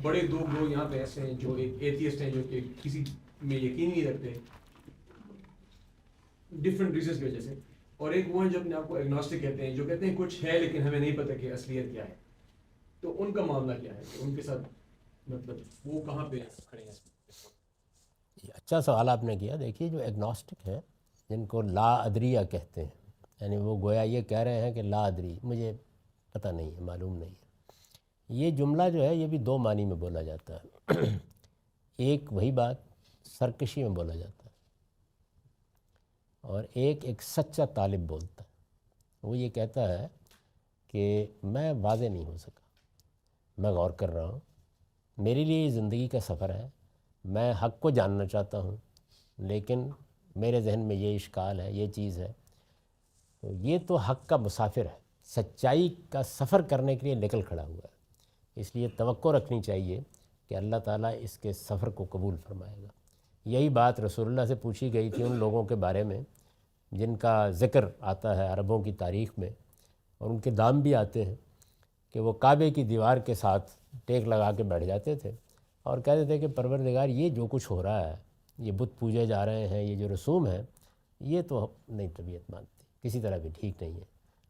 بڑے دو لوگ یہاں پہ ایسے ہیں جو ایک ایتھیسٹ ہیں جو کہ کسی میں یقین نہیں رکھتے ڈفرینٹ ریزنس کی وجہ سے، اور ایک وہ ہیں جو اپنے آپ کو ایگنوسٹک کہتے ہیں، جو کہتے ہیں کچھ ہے لیکن ہمیں نہیں پتہ کہ اصلیت کیا ہے. تو ان کا معاملہ کیا ہے کہ ان کے ساتھ مطلب وہ کہاں پہ کھڑے ہیں؟ یہ اچھا سوال آپ نے کیا. دیکھیے جو ایگنوسٹک ہیں جن کو لا ادریہ کہتے ہیں، یعنی وہ گویا یہ کہہ رہے ہیں کہ لا ادری، مجھے پتہ نہیں ہے، معلوم نہیں ہے. یہ جملہ جو ہے یہ بھی دو معنی میں بولا جاتا ہے. ایک وہی بات سرکشی میں بولا جاتا ہے، اور ایک سچا طالب بولتا ہے. وہ یہ کہتا ہے کہ میں واضح نہیں ہو سکا، میں غور کر رہا ہوں، میرے لیے یہ زندگی کا سفر ہے، میں حق کو جاننا چاہتا ہوں لیکن میرے ذہن میں یہ اشکال ہے، یہ چیز ہے. تو یہ تو حق کا مسافر ہے، سچائی کا سفر کرنے کے لیے نکل کھڑا ہوا ہے. اس لیے توقع رکھنی چاہیے کہ اللہ تعالیٰ اس کے سفر کو قبول فرمائے گا. یہی بات رسول اللہ سے پوچھی گئی تھی ان لوگوں کے بارے میں جن کا ذکر آتا ہے عربوں کی تاریخ میں، اور ان کے نام بھی آتے ہیں، کہ وہ کعبے کی دیوار کے ساتھ ٹیک لگا کے بیٹھ جاتے تھے اور کہتے تھے کہ پروردگار یہ جو کچھ ہو رہا ہے، یہ بت پوجے جا رہے ہیں، یہ جو رسوم ہے، یہ تو نہیں طبیعت مانتی، کسی طرح بھی ٹھیک نہیں ہے.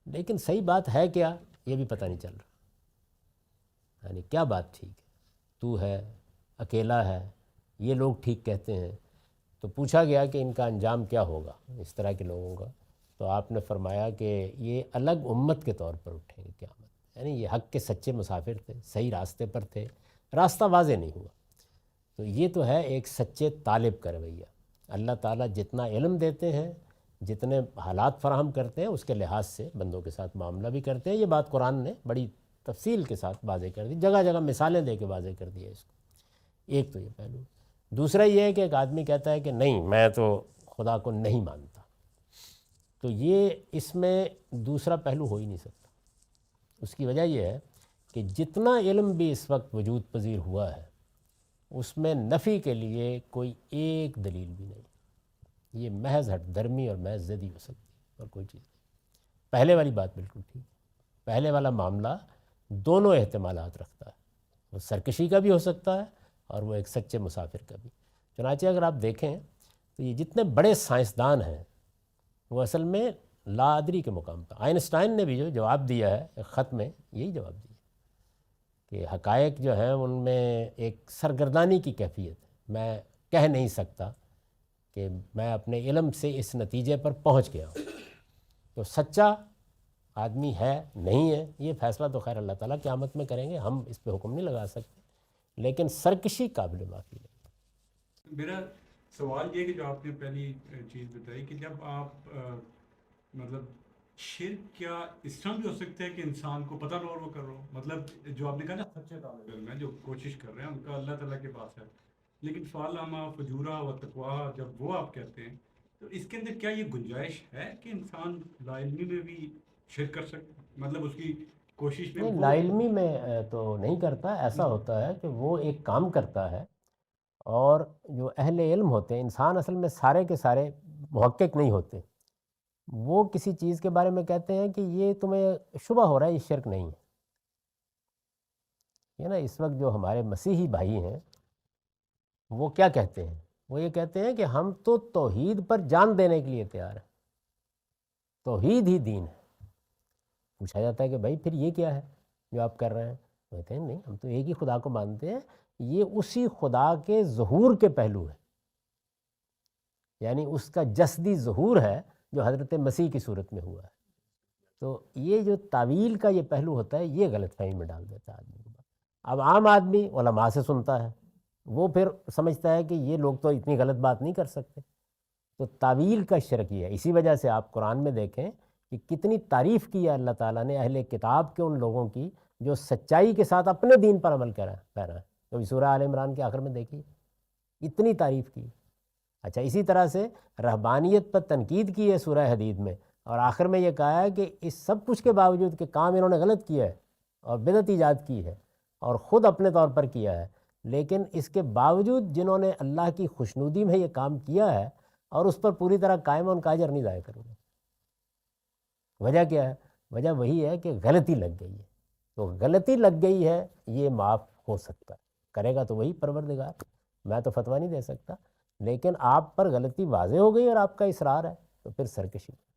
لیکن صحیح بات ہے کیا یہ بھی پتہ نہیں چل رہا. یعنی کیا بات ٹھیک ہے؟ تو ہے، اکیلا ہے، یہ لوگ ٹھیک کہتے ہیں. تو پوچھا گیا کہ ان کا انجام کیا ہوگا اس طرح کے لوگوں کا. تو آپ نے فرمایا کہ یہ الگ امت کے طور پر اٹھیں گے قیامت. یعنی یہ حق کے سچے مسافر تھے، صحیح راستے پر تھے، راستہ واضح نہیں ہوا. تو یہ تو ہے ایک سچے طالب کا رویہ. اللہ تعالیٰ جتنا علم دیتے ہیں، جتنے حالات فراہم کرتے ہیں، اس کے لحاظ سے بندوں کے ساتھ معاملہ بھی کرتے ہیں. یہ بات قرآن نے بڑی تفصیل کے ساتھ واضح کر دی، جگہ جگہ مثالیں دے کے واضح کر دیا اس کو. ایک تو یہ پہلو. دوسرا یہ ہے کہ ایک آدمی کہتا ہے کہ نہیں میں تو خدا کو نہیں مانتا. تو یہ اس میں دوسرا پہلو ہو ہی نہیں سکتا. اس کی وجہ یہ ہے کہ جتنا علم بھی اس وقت وجود پذیر ہوا ہے اس میں نفی کے لیے کوئی ایک دلیل بھی نہیں. یہ محض ہٹ درمی اور محض زدی ہو سکتی ہے اور کوئی چیز نہیں. پہلے والی بات بالکل ٹھیک ہے. پہلے والا معاملہ دونوں احتمالات رکھتا ہے، وہ سرکشی کا بھی ہو سکتا ہے اور وہ ایک سچے مسافر کا بھی. چنانچہ اگر آپ دیکھیں تو یہ جتنے بڑے سائنسدان ہیں وہ اصل میں لا ادری کے مقام پر. آئنسٹائن نے بھی جو جواب دیا ہے ایک خط میں یہی جواب دیا کہ حقائق جو ہیں ان میں ایک سرگردانی کی کیفیت ہے. میں کہہ نہیں سکتا کہ میں اپنے علم سے اس نتیجے پر پہنچ گیا ہوں. تو سچا آدمی ہے نہیں ہے یہ فیصلہ تو خیر اللہ تعالیٰ قیامت میں کریں گے، ہم اس پہ حکم نہیں لگا سکتے. لیکن سرکشی قابل معافی ہے. میرا سوال یہ کہ جو آپ نے پہلی چیز بتائی کہ جب آپ مطلب شرک کیا اس طرح بھی ہو سکتا ہے کہ انسان کو پتہ نہ ہو وہ کر رہا ہو، مطلب جو آپ نے کہا نا سچے طالب علم ہیں جو کوشش کر رہے ہیں ان کا اللہ تعالیٰ کے پاس ہے، لیکن فعلما فجورا و تقوا جب وہ آپ کہتے ہیں تو اس کے اندر کیا یہ گنجائش ہے کہ انسان لا علمی میں بھی شرک کر سکتا، مطلب اس کی کوشش میں نہیں، وہ لا علمی میں تو نہیں کرتا. ایسا ہوتا ہے کہ وہ ایک کام کرتا ہے اور جو اہل علم ہوتے ہیں، انسان اصل میں سارے کے سارے محقق نہیں ہوتے. وہ کسی چیز کے بارے میں کہتے ہیں کہ یہ تمہیں شبہ ہو رہا ہے، یہ شرک نہیں ہے. یہ نا اس وقت جو ہمارے مسیحی بھائی ہیں وہ کیا کہتے ہیں؟ وہ یہ کہتے ہیں کہ ہم تو توحید پر جان دینے کے لیے تیار ہیں، توحید ہی دین ہے. پوچھا جاتا ہے کہ بھائی پھر یہ کیا ہے جو آپ کر رہے ہیں؟ وہ کہتے ہیں نہیں ہم تو ایک ہی خدا کو مانتے ہیں. یہ اسی خدا کے ظہور کے پہلو ہے، یعنی اس کا جسدی ظہور ہے جو حضرت مسیح کی صورت میں ہوا ہے. تو یہ جو تعویل کا یہ پہلو ہوتا ہے یہ غلط فہمی میں ڈال دیتا ہے آدمی کو. اب عام آدمی علماء سے سنتا ہے، وہ پھر سمجھتا ہے کہ یہ لوگ تو اتنی غلط بات نہیں کر سکتے. تو تعویل کا شرک یہ ہے. اسی وجہ سے آپ قرآن میں دیکھیں کہ کتنی تعریف کی ہے اللہ تعالیٰ نے اہل کتاب کے ان لوگوں کی جو سچائی کے ساتھ اپنے دین پر عمل کر رہا ہے. تو سورہ آل عمران کے آخر میں دیکھیے اتنی تعریف کی. اچھا اسی طرح سے رہبانیت پر تنقید کی ہے سورہ حدید میں، اور آخر میں یہ کہا ہے کہ اس سب کچھ کے باوجود کہ کام انہوں نے غلط کیا ہے اور بدعت ایجاد کی ہے اور خود اپنے طور پر کیا ہے، لیکن اس کے باوجود جنہوں نے اللہ کی خوشنودی میں یہ کام کیا ہے اور اس پر پوری طرح قائم ان کا اجر نہیں ضائع کروں گا. وجہ کیا ہے؟ وجہ وہی ہے کہ غلطی لگ گئی ہے. تو غلطی لگ گئی ہے یہ معاف ہو سکتا ہے. کرے گا تو وہی پروردگار، میں تو فتویٰ نہیں دے سکتا، لیکن آپ پر غلطی واضح ہو گئی اور آپ کا اصرار ہے تو پھر سرکشی۔